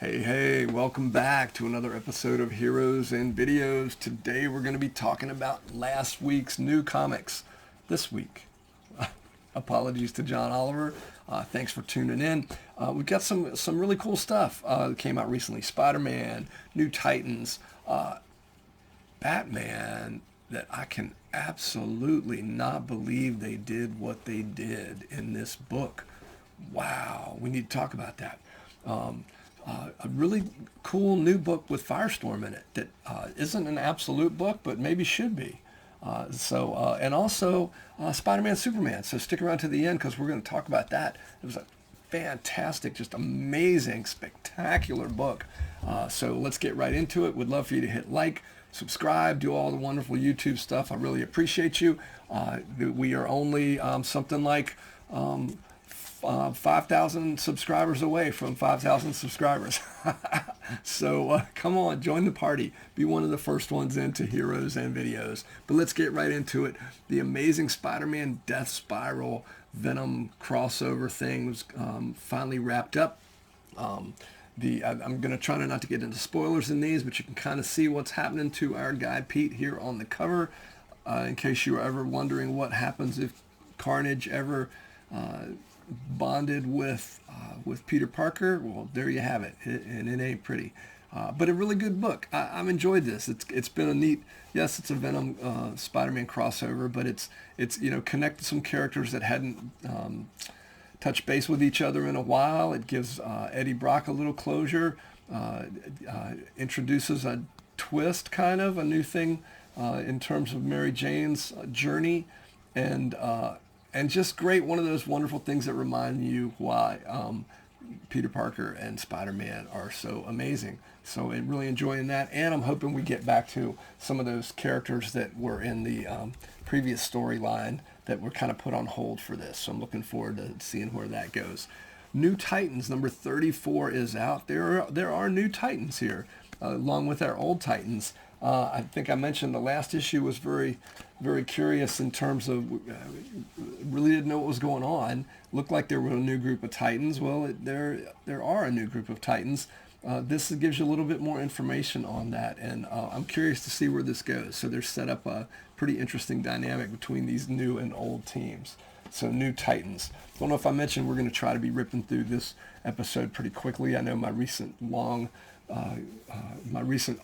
Hey, welcome back to another episode of Heroes and Videos. Today we're going to be talking about last week's new comics. This week, apologies to John Oliver. Thanks for tuning in. We've got some really cool stuff that came out recently. Spider-Man, New Titans, Batman, that I can absolutely not believe they did what they did in this book. Wow, we need to talk about that. A really cool new book with Firestorm in it that isn't an absolute book, but maybe should be. And also Spider-Man, Superman. So stick around to the end because we're going to talk about that. It was a fantastic, just amazing, spectacular book. So let's get right into it. Would love for you to hit like, subscribe, do all the wonderful YouTube stuff. I really appreciate you. We are only something like 5,000 subscribers away from 5,000 subscribers. So come on, join the party. Be one of the first ones into Heroes and Videos. But let's get right into it. The Amazing Spider-Man Death Spiral Venom crossover thing was finally wrapped up. I'm going to try not to get into spoilers in these, but you can kind of see what's happening to our guy Pete here on the cover. In case you were ever wondering what happens if Carnage ever bonded with Peter Parker, well, there you have it, and it ain't pretty. But a really good book. I've enjoyed this. It's been a neat. Yes, it's a Venom Spider-Man crossover, but it's connected some characters that hadn't touched base with each other in a while. It gives Eddie Brock a little closure. Introduces a twist, kind of a new thing in terms of Mary Jane's journey, and just great. One of those wonderful things that remind you why Peter Parker and Spider-Man are so amazing. So I'm really enjoying that, and I'm hoping we get back to some of those characters that were in the previous storyline that were kind of put on hold for this. So I'm looking forward to seeing where that goes. New Titans number 34 is out. There are new Titans here, along with our old Titans. I think I mentioned the last issue was very, very curious in terms of really didn't know what was going on. Looked like there were a new group of Titans. Well, there are a new group of Titans. This gives you a little bit more information on that, and I'm curious to see where this goes. So they're set up a pretty interesting dynamic between these new and old teams. So New Titans. Don't know if I mentioned we're going to try to be ripping through this episode pretty quickly. I know my recent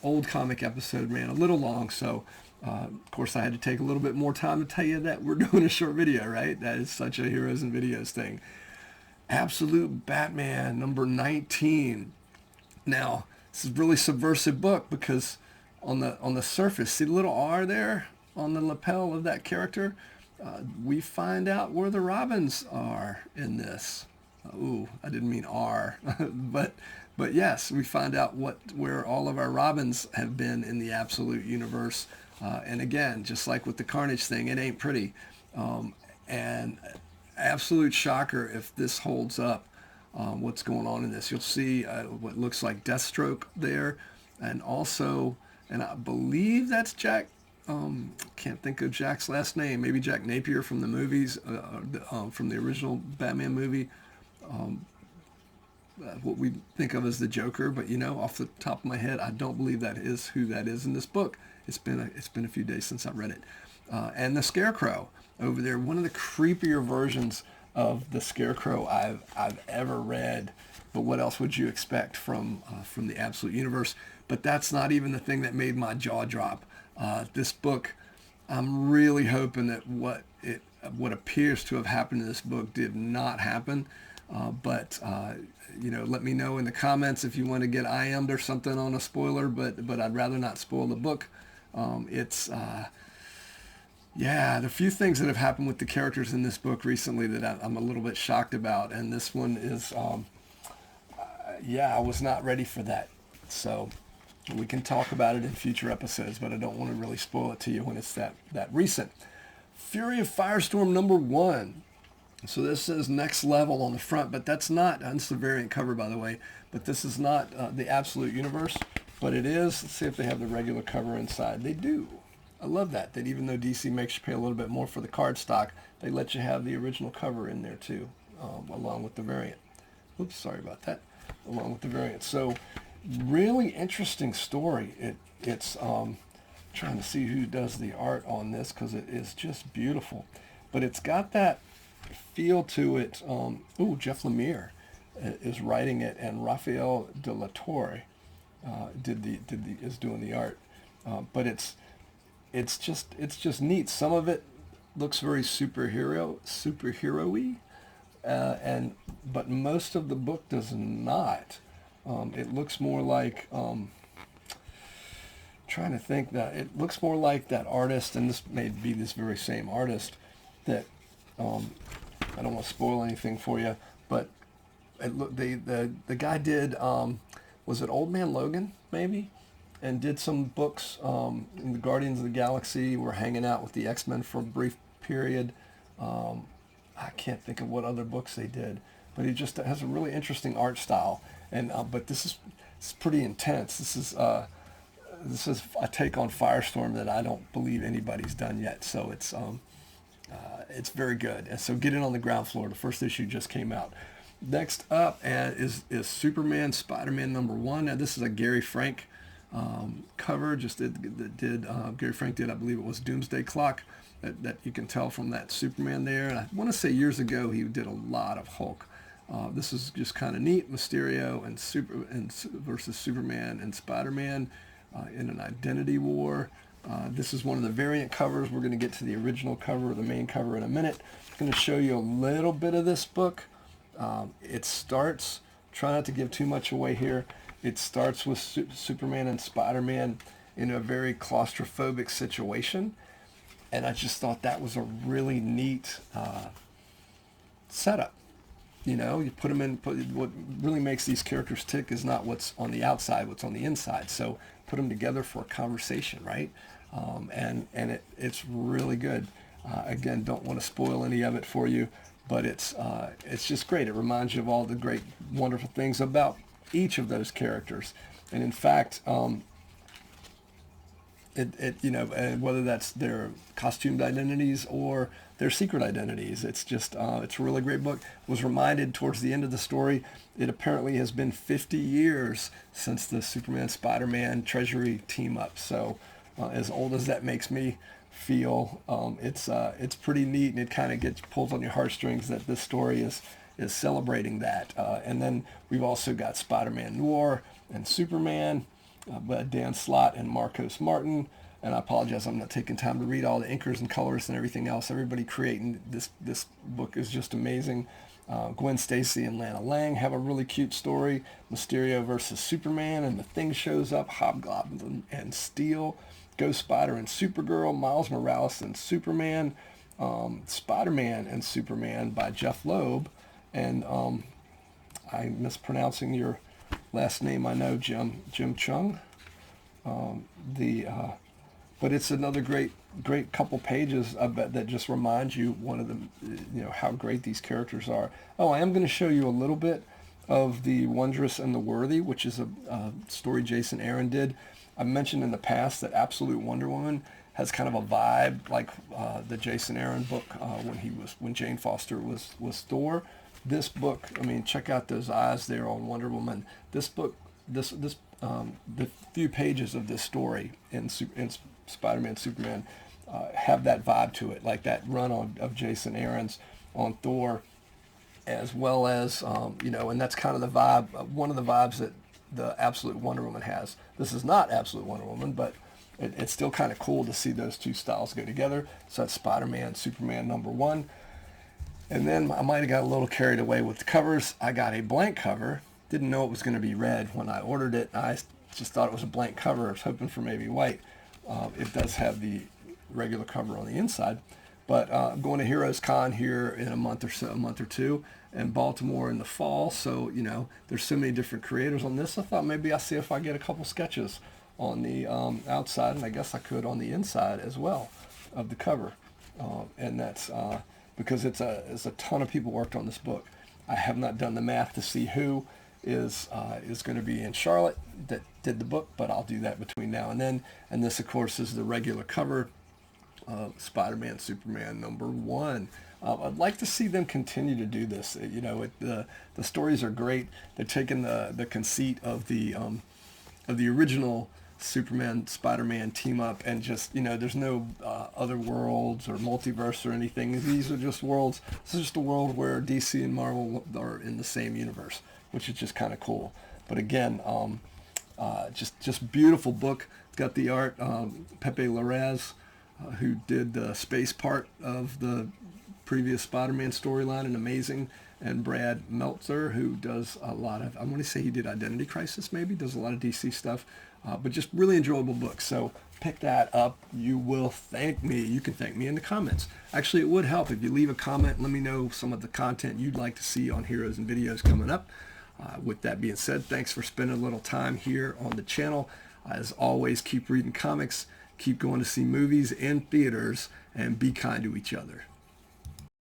old comic episode ran a little long, so of course I had to take a little bit more time to tell you that we're doing a short video, right? That is such a Heroes and Videos thing. Absolute Batman number 19. Now, this is a really subversive book because on the surface, see the little R there on the lapel of that character? We find out where the Robins are in this. Ooh, I didn't mean R, but yes, we find out where all of our Robins have been in the Absolute Universe. And again, just like with the Carnage thing, it ain't pretty. And absolute shocker if this holds up. What's going on in this? You'll see what looks like Deathstroke there, and also, and I believe that's Jack. Can't think of Jack's last name. Maybe Jack Napier from the movies, from the original Batman movie. What we think of as the Joker, but off the top of my head, I don't believe that is who that is in this book. It's been a few days since I read it. And the Scarecrow over there, one of the creepier versions of the Scarecrow I've ever read. But what else would you expect from the Absolute Universe? But that's not even the thing that made my jaw drop. This book, I'm really hoping that what appears to have happened in this book did not happen. But let me know in the comments if you want to get IM'd or something on a spoiler. But I'd rather not spoil the book. The few things that have happened with the characters in this book recently that I'm a little bit shocked about, and this one is, I was not ready for that. So we can talk about it in future episodes, but I don't want to really spoil it to you when it's that recent. Fury of Firestorm number 1. So this says Next Level on the front, but that's the variant cover, by the way, but this is not the Absolute Universe, but it is. Let's see if they have the regular cover inside. They do. I love that even though DC makes you pay a little bit more for the card stock, they let you have the original cover in there too, along with the variant. Oops, sorry about that. along with the variant. So really interesting story. It's trying to see who does the art on this because it is just beautiful, but it's got that feel to it. Jeff Lemire is writing it, and Raphael de la Torre is doing the art. But it's just neat. Some of it looks very superhero-y, but most of the book does not. It looks more like trying to think that it looks more like that artist, and this may be this very same artist that I don't want to spoil anything for you, but the guy did was it Old Man Logan maybe, and did some books in the Guardians of the Galaxy. Were hanging out with the X-Men for a brief period. I can't think of what other books they did, but he just has a really interesting art style. And but it's pretty intense. This is a take on Firestorm that I don't believe anybody's done yet. So it's very good. And so get in on the ground floor. The first issue just came out. Next up is Superman Spider-Man #1. Now this is a Gary Frank cover. Gary Frank did, I believe it was Doomsday Clock. That you can tell from that Superman there. And I want to say years ago he did a lot of Hulk. This is just kind of neat. Mysterio versus Superman and Spider-Man in an identity war. This is one of the variant covers. We're going to get to the original cover, the main cover, in a minute. I'm going to show you a little bit of this book. It starts, try not to give too much away here. It starts with Superman and Spider-Man in a very claustrophobic situation. And I just thought that was a really neat setup. You put them in. What really makes these characters tick is not what's on the outside, what's on the inside. So put them together for a conversation, right? And it's really good. Again, don't want to spoil any of it for you, but it's just great. It reminds you of all the great, wonderful things about each of those characters. And in fact, whether that's their costumed identities or their secret identities, it's a really great book. Was reminded towards the end of the story, it apparently has been 50 years since the Superman Spider-Man Treasury team up. So as old as that makes me feel, it's pretty neat, and it kind of pulls on your heartstrings that this story is celebrating that. And then we've also got Spider-Man Noir and Superman, Dan Slott and Marcos Martin. And I apologize, I'm not taking time to read all the inkers and colorists and everything else. Everybody creating this book is just amazing. Gwen Stacy and Lana Lang have a really cute story. Mysterio versus Superman, and the Thing shows up. Hobgoblin and Steel. Ghost Spider and Supergirl. Miles Morales and Superman. Spider-Man and Superman by Jeff Loeb. And I'm mispronouncing your last name, I know, Jim Chung. But it's another great couple pages, I bet, that just reminds you how great these characters are. Oh, I am going to show you a little bit of The Wondrous and the Worthy, which is a story Jason Aaron did. I've mentioned in the past that Absolute Wonder Woman has kind of a vibe like the Jason Aaron book when Jane Foster was Thor. This book, I mean, check out those eyes there on Wonder Woman. This book, the few pages of this story in Spider-Man, Superman, have that vibe to it, like that run of Jason Aaron's on Thor, as well as, and that's kind of the vibe, one of the vibes that the Absolute Wonder Woman has. This is not Absolute Wonder Woman, but it's still kind of cool to see those two styles go together. So that's Spider-Man, Superman #1. And then I might have got a little carried away with the covers. I got a blank cover. Didn't know it was going to be red when I ordered it. I just thought it was a blank cover. I was hoping for maybe white. It does have the regular cover on the inside. But I'm going to Heroes Con here in a month or two, and Baltimore in the fall. So, there's so many different creators on this. I thought maybe I'll see if I get a couple sketches on the outside, and I guess I could on the inside as well of the cover. And that's because it's a ton of people worked on this book. I have not done the math to see who is going to be in Charlotte that did the book, but I'll do that between now and then. And this, of course, is the regular cover of Spider-Man, Superman #1. I'd like to see them continue to do this. The stories are great. They're taking the conceit of the original Superman Spider-Man team up, and just, there's no other worlds or multiverse or anything. These are just worlds. This is just a world where DC and Marvel are in the same universe, which is just kind of cool. But again, just beautiful book. It's got the art, Pepe Larraz, who did the space part of the previous Spider-Man storyline, and amazing. And Brad Meltzer, who does a lot of, I want to say he did Identity Crisis, maybe, does a lot of DC stuff, but just really enjoyable book. So pick that up. You will thank me. You can thank me in the comments. Actually, it would help if you leave a comment and let me know some of the content you'd like to see on Heroes and Videos coming up. With that being said, thanks for spending a little time here on the channel. As always, keep reading comics, keep going to see movies in theaters, and be kind to each other.